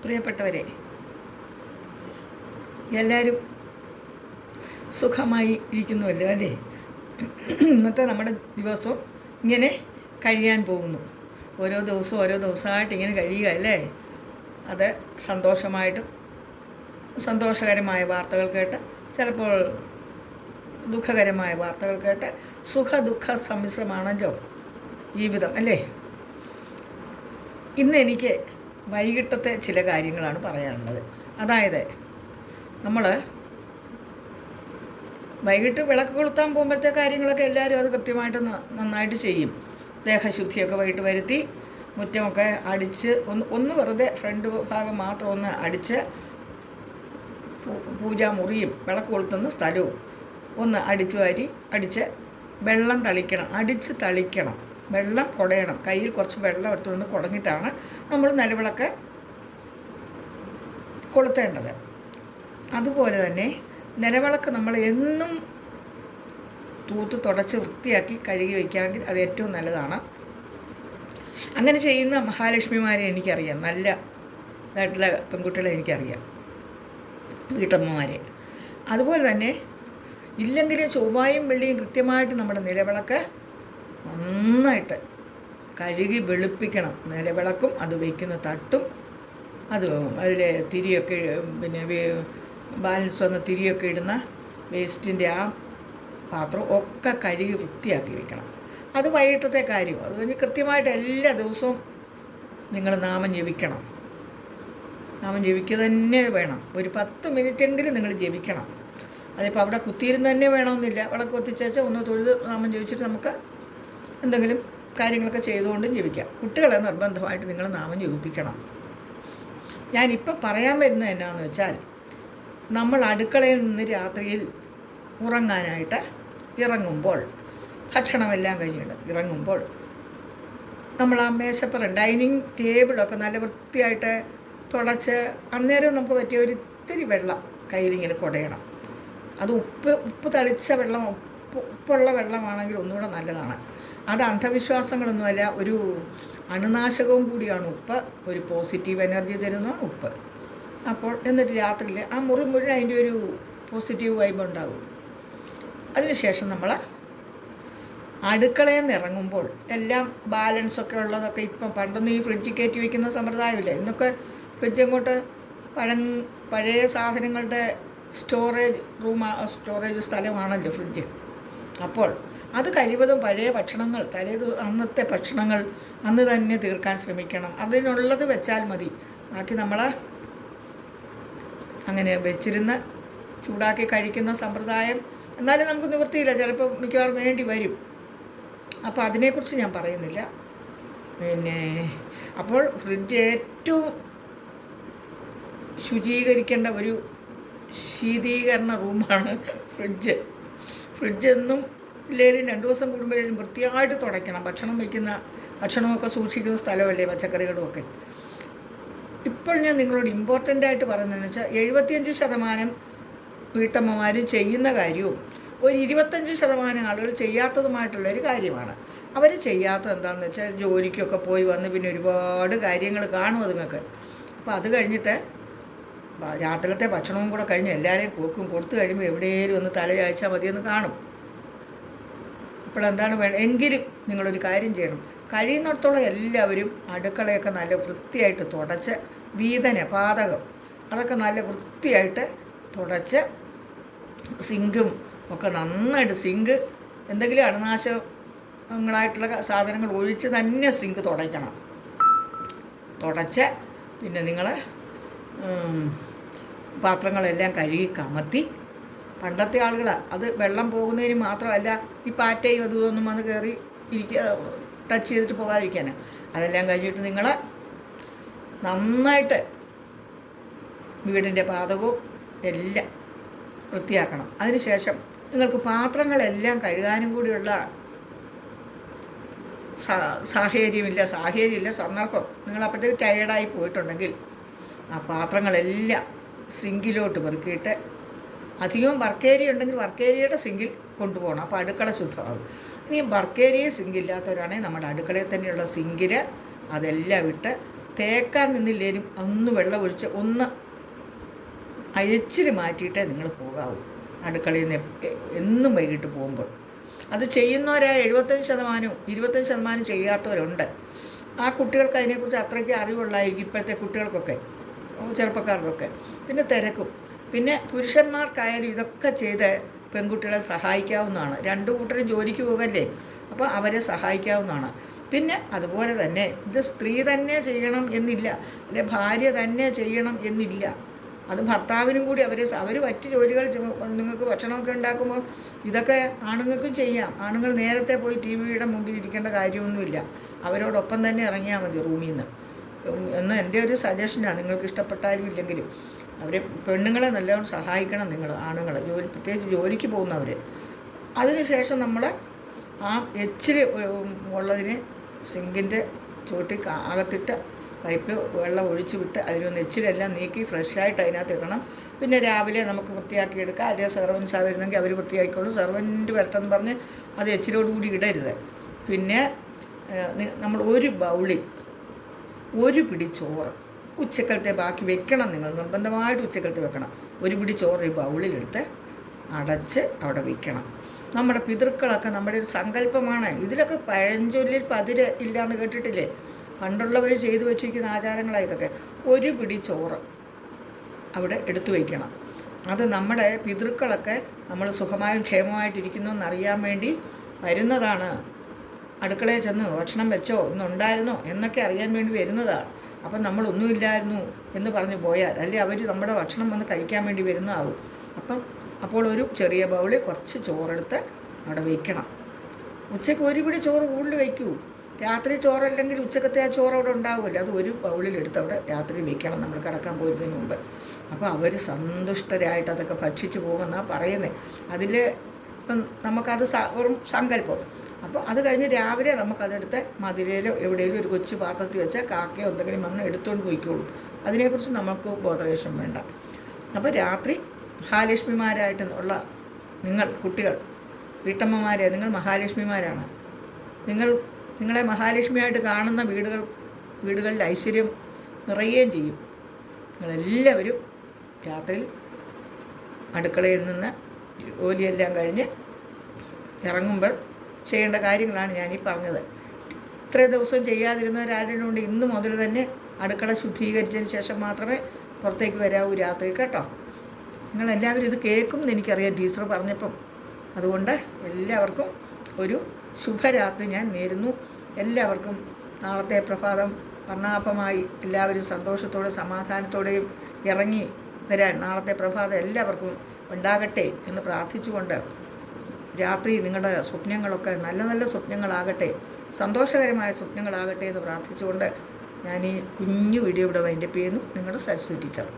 പ്രിയപ്പെട്ടവരെ, എല്ലാവരും സുഖമായി ഇരിക്കുന്നുവല്ലോ അല്ലേ? ഇന്നത്തെ നമ്മുടെ ദിവസവും ഇങ്ങനെ കഴിയാൻ പോകുന്നു. ഓരോ ദിവസമായിട്ട് ഇങ്ങനെ കഴിയുക അല്ലേ? അത് സന്തോഷകരമായ വാർത്തകൾ കേട്ട്, ചിലപ്പോൾ ദുഃഖകരമായ വാർത്തകൾ കേട്ട്, ദുഃഖ സമ്മിശ്രമാണല്ലോ ജീവിതം അല്ലേ? ഇന്ന് എനിക്ക് വൈകിട്ടത്തെ ചില കാര്യങ്ങളാണ് പറയാനുള്ളത്. അതായത് നമ്മൾ വൈകിട്ട് വിളക്ക് കൊളുത്താൻ പോകുമ്പോഴത്തെ കാര്യങ്ങളൊക്കെ എല്ലാവരും അത് കൃത്യമായിട്ട് നന്നായിട്ട് ചെയ്യും. ദേഹശുദ്ധിയൊക്കെ വൈകിട്ട് വരുത്തി, മുറ്റമൊക്കെ അടിച്ച് ഒന്ന് വെറുതെ ഫ്രണ്ട് ഭാഗം മാത്രം ഒന്ന് അടിച്ച്, പൂജാമുറിയും വിളക്ക് കൊളുത്തുന്ന സ്ഥലവും ഒന്ന് അടിച്ച് വെള്ളം തളിക്കണം, വെള്ളം കുടയണം. കയ്യിൽ കുറച്ച് വെള്ളം എടുത്തുകൊണ്ട് കുടഞ്ഞിട്ടാണ് നമ്മൾ നിലവിളക്ക് കൊളുത്തേണ്ടത്. അതുപോലെ തന്നെ നിലവിളക്ക് നമ്മൾ എന്നും തുടച്ച് വൃത്തിയാക്കി കഴുകി വയ്ക്കാമെങ്കിൽ അത് ഏറ്റവും നല്ലതാണ്. അങ്ങനെ ചെയ്യുന്ന മഹാലക്ഷ്മിമാരെ എനിക്കറിയാം, നല്ല ഇതായിട്ടുള്ള പെൺകുട്ടികളെ എനിക്കറിയാം, വീട്ടമ്മമാരെ. അതുപോലെ തന്നെ ഇല്ലെങ്കിൽ ചൊവ്വായും വെള്ളിയും കൃത്യമായിട്ട് നമ്മുടെ നിലവിളക്ക് നന്നായിട്ട് കഴുകി വെളുപ്പിക്കണം. നിലവിളക്കും അത് വയ്ക്കുന്ന തട്ടും അതിൽ തിരിയൊക്കെ ബാലൻസ് വന്ന തിരിയൊക്കെ ഇടുന്ന വേസ്റ്റിൻ്റെ ആ പാത്രം ഒക്കെ കഴുകി വൃത്തിയാക്കി വയ്ക്കണം. അത് വൈകിട്ടത്തെ കാര്യം. അത് കഴിഞ്ഞ് കൃത്യമായിട്ട് എല്ലാ ദിവസവും നിങ്ങൾ നാമം ജപിക്കണം. നാമം ജപിക്കുക തന്നെ വേണം. ഒരു 10 മിനിറ്റെങ്കിലും നിങ്ങൾ ജപിക്കണം. അതിപ്പോൾ അവിടെ കുത്തിയിരുന്ന് തന്നെ വേണമെന്നില്ല. വിളക്ക് കത്തിച്ചേച്ചാൽ ഒന്ന് തൊഴുത് നാമം ജപിച്ചിട്ട് നമുക്ക് എന്തെങ്കിലും കാര്യങ്ങളൊക്കെ ചെയ്തുകൊണ്ടും ജപിക്കാം. കുട്ടികളെ നിർബന്ധമായിട്ട് നിങ്ങൾ നാമം ജപിപ്പിക്കണം. ഞാനിപ്പം പറയാൻ വരുന്നത് എന്നാന്ന് വെച്ചാൽ, നമ്മൾ അടുക്കളയിൽ നിന്ന് രാത്രിയിൽ ഉറങ്ങാനായിട്ട് ഇറങ്ങുമ്പോൾ, ഭക്ഷണമെല്ലാം കഴിഞ്ഞിട്ട് ഇറങ്ങുമ്പോൾ, നമ്മൾ ആ മേശപ്പുറം ഡൈനിങ് ടേബിളൊക്കെ നല്ല വൃത്തിയായിട്ട് തുടച്ച്, അന്നേരം നമുക്ക് പറ്റിയ ഒരു ഇത്തിരി വെള്ളം കയ്യിലിങ്ങനെ കുടയണം. അത് ഉപ്പ് തളിച്ച വെള്ളം, ഉപ്പുള്ള വെള്ളമാണെങ്കിൽ ഒന്നുകൂടെ നല്ലതാണ്. അത് അന്ധവിശ്വാസങ്ങളൊന്നുമല്ല, ഒരു അണുനാശകവും കൂടിയാണ് ഉപ്പ്. ഒരു പോസിറ്റീവ് എനർജി തരുന്നതാണ് ഉപ്പ്. അപ്പോൾ എന്നിട്ട് രാത്രിയിൽ ആ മുറി മുഴുവൻ അതിൻ്റെ ഒരു പോസിറ്റീവ് വൈബ് ഉണ്ടാകും. അതിനുശേഷം നമ്മൾ അടുക്കളയിൽ നിന്ന് ഇറങ്ങുമ്പോൾ എല്ലാം ബാലൻസൊക്കെ ഉള്ളതൊക്കെ, ഇപ്പം പണ്ടൊന്നും ഈ ഫ്രിഡ്ജിൽ കയറ്റി വയ്ക്കുന്ന സമ്പ്രദായമില്ല. ഇന്നൊക്കെ ഫ്രിഡ്ജ് അങ്ങോട്ട് പഴയ സാധനങ്ങളുടെ സ്റ്റോറേജ് സ്ഥലമാണല്ലോ ഫ്രിഡ്ജ്. അപ്പോൾ അത് കഴിവതും പഴയ ഭക്ഷണങ്ങൾ, അന്നത്തെ ഭക്ഷണങ്ങൾ അന്ന് തന്നെ തീർക്കാൻ ശ്രമിക്കണം. അതിനുള്ളത് വെച്ചാൽ മതി. ബാക്കി നമ്മൾ അങ്ങനെ വെച്ചിരുന്ന് ചൂടാക്കി കഴിക്കുന്ന സമ്പ്രദായം എന്നാലും നമുക്ക് നിവൃത്തിയില്ല, ചിലപ്പോൾ മിക്കവാറും വേണ്ടി വരും. അപ്പോൾ അതിനെക്കുറിച്ച് ഞാൻ പറയുന്നില്ല. അപ്പോൾ ഫ്രിഡ്ജ് ഏറ്റവും ശുചീകരിക്കേണ്ട ഒരു ശീതീകരണ റൂമാണ് ഫ്രിഡ്ജ് എന്നും ഇല്ലെങ്കിലും 2 ദിവസം കൂടുമ്പോഴേക്കും വൃത്തിയായിട്ട് തുടയ്ക്കണം. ഭക്ഷണമൊക്കെ സൂക്ഷിക്കുന്ന സ്ഥലമല്ലേ, പച്ചക്കറികളുമൊക്കെ. ഇപ്പോൾ ഞാൻ നിങ്ങളോട് ഇമ്പോർട്ടൻ്റായിട്ട് പറയുന്നതെന്ന് വെച്ചാൽ, 75% വീട്ടമ്മമാരും ചെയ്യുന്ന കാര്യവും ഒരു 25% ആളുകൾ ചെയ്യാത്തതുമായിട്ടുള്ളൊരു കാര്യമാണ്. അവർ ചെയ്യാത്തത് എന്താണെന്ന് വെച്ചാൽ, ജോലിക്കൊക്കെ പോയി വന്ന് പിന്നെ ഒരുപാട് കാര്യങ്ങൾ കാണും അതുങ്ങൾക്ക്. അപ്പോൾ അത് കഴിഞ്ഞിട്ട് രാത്രിയിലത്തെ ഭക്ഷണവും കൂടെ കഴിഞ്ഞ് എല്ലാവരെയും കൊടുത്തു കഴിയുമ്പോൾ എവിടെയെങ്കിലും ഒന്ന് തല ചായ്ച്ചാൽ മതിയെന്ന് കാണും. അപ്പോൾ എന്താണ് വേണം, എങ്കിലും നിങ്ങളൊരു കാര്യം ചെയ്യണം. കഴിയുന്നിടത്തോളം എല്ലാവരും അടുക്കളയൊക്കെ നല്ല വൃത്തിയായിട്ട് തുടച്ച്, പാതകം അതൊക്കെ നല്ല വൃത്തിയായിട്ട് തുടച്ച്, സിങ്കും ഒക്കെ നന്നായിട്ട്, എന്തെങ്കിലും അണുനാശങ്ങളായിട്ടുള്ള സാധനങ്ങൾ ഒഴിച്ച് തന്നെ സിങ്ക് തുടച്ച് പിന്നെ നിങ്ങൾ പാത്രങ്ങളെല്ലാം കഴുകി കമത്തി. പണ്ടത്തെ ആളുകളാണ് അത്. വെള്ളം പോകുന്നതിന് മാത്രമല്ല, ഈ പാറ്റയും അതൊന്നും വന്ന് കയറി ടച്ച് ചെയ്തിട്ട് പോകാതിരിക്കാനാണ്. അതെല്ലാം കഴിഞ്ഞിട്ട് നിങ്ങൾ നന്നായിട്ട് വീടിൻ്റെ പാതകവും എല്ലാം വൃത്തിയാക്കണം. അതിനുശേഷം നിങ്ങൾക്ക് പാത്രങ്ങളെല്ലാം കഴുകാനും കൂടിയുള്ള സാഹചര്യമില്ല, സന്ദർഭം. നിങ്ങൾ അപ്പോഴത്തേക്ക് ടയേർഡായി പോയിട്ടുണ്ടെങ്കിൽ ആ പാത്രങ്ങളെല്ലാം സിങ്കിലോട്ട് പെറുക്കിയിട്ട്, അധികം വർക്ക് ഏരിയ ഉണ്ടെങ്കിൽ വർക്ക് ഏരിയയുടെ സിങ്കിൽ കൊണ്ടുപോകണം. അപ്പോൾ അടുക്കള ശുദ്ധമാകും. ഇനി വർക്ക് ഏരിയ സിങ്കില്ലാത്തവരാണെങ്കിൽ നമ്മുടെ അടുക്കളയിൽ തന്നെയുള്ള സിങ്കിൽ അതെല്ലാം ഇട്ട് തേക്കാൻ നിന്നില്ലേലും ഒന്ന് വെള്ളം ഒഴിച്ച് ഒന്ന് അഴിച്ചിൽ മാറ്റിയിട്ടേ നിങ്ങൾ പോകാവൂ അടുക്കളയിൽ നിന്ന് എന്നും വൈകിട്ട് പോകുമ്പോൾ. അത് ചെയ്യുന്നവരായ 75%, 25% ചെയ്യാത്തവരുണ്ട്. ആ കുട്ടികൾക്ക് അതിനെക്കുറിച്ച് അത്രയ്ക്ക് അറിവുള്ളായിരിക്കും ഇപ്പോഴത്തെ കുട്ടികൾക്കൊക്കെ, ചെറുപ്പക്കാർക്കൊക്കെ. പിന്നെ തിരക്കും. പിന്നെ പുരുഷന്മാർക്കായാലും ഇതൊക്കെ ചെയ്ത് പെൺകുട്ടികളെ സഹായിക്കാവുന്നതാണ്. രണ്ടു കൂട്ടരും ജോലിക്ക് പോകല്ലേ, അപ്പോൾ അവരെ സഹായിക്കാവുന്നതാണ്. പിന്നെ അതുപോലെ തന്നെ ഇത് സ്ത്രീ തന്നെ ചെയ്യണം എന്നില്ല, അല്ലെ ഭാര്യ തന്നെ ചെയ്യണം എന്നില്ല. അത് ഭർത്താവിനും കൂടി അവർ മറ്റ് ജോലികൾ നിങ്ങൾക്ക് ഭക്ഷണമൊക്കെ ഉണ്ടാക്കുമ്പോൾ ഇതൊക്കെ ആണുങ്ങൾക്കും ചെയ്യാം. ആണുങ്ങൾ നേരത്തെ പോയി ടി വിയുടെ മുമ്പിൽ ഇരിക്കേണ്ട കാര്യമൊന്നുമില്ല, അവരോടൊപ്പം തന്നെ ഇറങ്ങിയാൽ മതി റൂമിൽ നിന്ന് എന്ന് എൻ്റെ ഒരു സജഷനാണ്. നിങ്ങൾക്ക് ഇഷ്ടപ്പെട്ടാലും ഇല്ലെങ്കിലും അവരെ പെണ്ണുങ്ങളെ നല്ലോണം സഹായിക്കണം നിങ്ങൾ, ആണുങ്ങൾ പ്രത്യേകിച്ച് ജോലിക്ക് പോകുന്നവർ. അതിനുശേഷം നമ്മൾ ആ എച്ചിൽ ഉള്ളതിനെ സിങ്കിൻ്റെ ചുവട്ടിൽ അകത്തിട്ട് പൈപ്പ് വെള്ളം ഒഴിച്ച് വിട്ട് അതിലൊന്ന് എച്ചിലെല്ലാം നീക്കി ഫ്രഷായിട്ട് അതിനകത്ത് ഇടണം. പിന്നെ രാവിലെ നമുക്ക് വൃത്തിയാക്കി എടുക്കാം, അല്ലെങ്കിൽ സെർവൻസാണ് വരുന്നെങ്കിൽ അവർ വൃത്തിയാക്കിക്കോളും. സെർവൻറ്റ് വരട്ടെന്ന് പറഞ്ഞ് അത് എച്ചിലോടുകൂടി ഇടരുത്. പിന്നെ നമ്മൾ ഒരു ബൗളിൽ 1 പിടി ചോറ് ഉച്ചക്കലത്തെ ബാക്കി വെക്കണം. നിങ്ങൾ നിർബന്ധമായിട്ട് ഉച്ചക്കലത്തെ വെക്കണം. 1 പിടി ചോറ് ഈ ബൗളിലെടുത്ത് അടച്ച് അവിടെ വയ്ക്കണം. നമ്മുടെ പിതൃക്കളൊക്കെ നമ്മുടെ ഒരു സങ്കല്പമാണ്. ഇതിലൊക്കെ പഴഞ്ചൊല്ലിൽ പതിര് ഇല്ലയെന്ന് കേട്ടിട്ടില്ലേ? പണ്ടുള്ളവർ ചെയ്തു വച്ചിരിക്കുന്ന ആചാരങ്ങളാണ് ഇതൊക്കെ. 1 പിടി ചോറ് അവിടെ എടുത്തു വയ്ക്കണം. അത് നമ്മുടെ പിതൃക്കളൊക്കെ നമ്മൾ സുഖമായും ക്ഷേമമായിട്ടിരിക്കുന്നു എന്നറിയാൻ വേണ്ടി വരുന്നതാണ്. അടുക്കളയിൽ ചെന്ന് ഭക്ഷണം വെച്ചോ, ഇന്നുണ്ടായിരുന്നോ എന്നൊക്കെ അറിയാൻ വേണ്ടി വരുന്നതാണ്. അപ്പം നമ്മളൊന്നുമില്ലായിരുന്നു എന്ന് പറഞ്ഞ് പോയാൽ, അല്ലെങ്കിൽ അവർ നമ്മുടെ ഭക്ഷണം വന്ന് കഴിക്കാൻ വേണ്ടി വരുന്നതാകും. അപ്പോൾ ഒരു ചെറിയ ബൗളിൽ കുറച്ച് ചോറെടുത്ത് അവിടെ വയ്ക്കണം. ഉച്ചയ്ക്ക് 1 പിടി ചോറ് കൂടുതൽ വയ്ക്കൂ. രാത്രി ചോറല്ലെങ്കിൽ ഉച്ചക്കത്തെ ആ ചോറ് അവിടെ ഉണ്ടാവുമല്ലോ, അത് 1 ബൗളിലെടുത്ത് അവിടെ രാത്രി വയ്ക്കണം നമ്മൾ കിടക്കാൻ പോരുന്നതിന് മുമ്പ്. അപ്പോൾ അവർ സന്തുഷ്ടരായിട്ട് അതൊക്കെ ഭക്ഷിച്ച് പോകുമെന്നാണ് പറയുന്നത്. അതിൽ ഇപ്പം നമുക്കത് വെറും സങ്കല്പം. അപ്പോൾ അത് കഴിഞ്ഞ് രാവിലെ നമുക്കതെടുത്ത് മതിലയിലോ എവിടെയെങ്കിലും ഒരു കൊച്ചു പാത്രത്തിൽ വെച്ചാൽ കാക്കയോ എന്തെങ്കിലും വന്ന് എടുത്തുകൊണ്ട് പോയിക്കോളൂ. അതിനെക്കുറിച്ച് നമുക്ക് ബോധവേഷം വേണ്ട. അപ്പോൾ രാത്രി മഹാലക്ഷ്മിമാരായിട്ട് ഉള്ള നിങ്ങൾ കുട്ടികൾ, വീട്ടമ്മമാരെ, നിങ്ങൾ മഹാലക്ഷ്മിമാരാണ്. നിങ്ങളെ മഹാലക്ഷ്മിയായിട്ട് കാണുന്ന വീടുകളിൽ ഐശ്വര്യം നിറയുകയും ചെയ്യും. നിങ്ങളെല്ലാവരും രാത്രിയിൽ അടുക്കളയിൽ നിന്ന് ജോലിയെല്ലാം കഴിഞ്ഞ് ഇറങ്ങുമ്പോൾ ചെയ്യേണ്ട കാര്യങ്ങളാണ് ഞാനീ പറഞ്ഞത്. ഇത്രയും ദിവസം ചെയ്യാതിരുന്നവരാരുണ്ട് ഇന്ന് മുതൽ തന്നെ അടുക്കള ശുദ്ധീകരിച്ചതിന് ശേഷം മാത്രമേ പുറത്തേക്ക് വരാവൂ രാത്രി, കേട്ടോ. നിങ്ങളെല്ലാവരും ഇത് കേൾക്കും എന്ന് എനിക്കറിയാം ടീച്ചർ പറഞ്ഞപ്പം. അതുകൊണ്ട് എല്ലാവർക്കും ഒരു ശുഭരാത്രി ഞാൻ നേരുന്നു. എല്ലാവർക്കും നാളത്തെ പ്രഭാതം വർണ്ണാഭമായി എല്ലാവരും സന്തോഷത്തോടെ സമാധാനത്തോടെയും ഇറങ്ങി വരാൻ നാളത്തെ പ്രഭാതം എല്ലാവർക്കും ഉണ്ടാകട്ടെ എന്ന് പ്രാർത്ഥിച്ചുകൊണ്ട്, രാത്രി നിങ്ങളുടെ സ്വപ്നങ്ങളൊക്കെ നല്ല നല്ല സ്വപ്നങ്ങളാകട്ടെ, സന്തോഷകരമായ സ്വപ്നങ്ങളാകട്ടെ എന്ന് പ്രാർത്ഥിച്ചുകൊണ്ട് ഞാൻ ഈ കുഞ്ഞു വീഡിയോ ഇവിടെ വൈൻഡപ്പ് ചെയ്യുന്നു. നിങ്ങളുടെ സരസ്വതി ടീച്ചർ.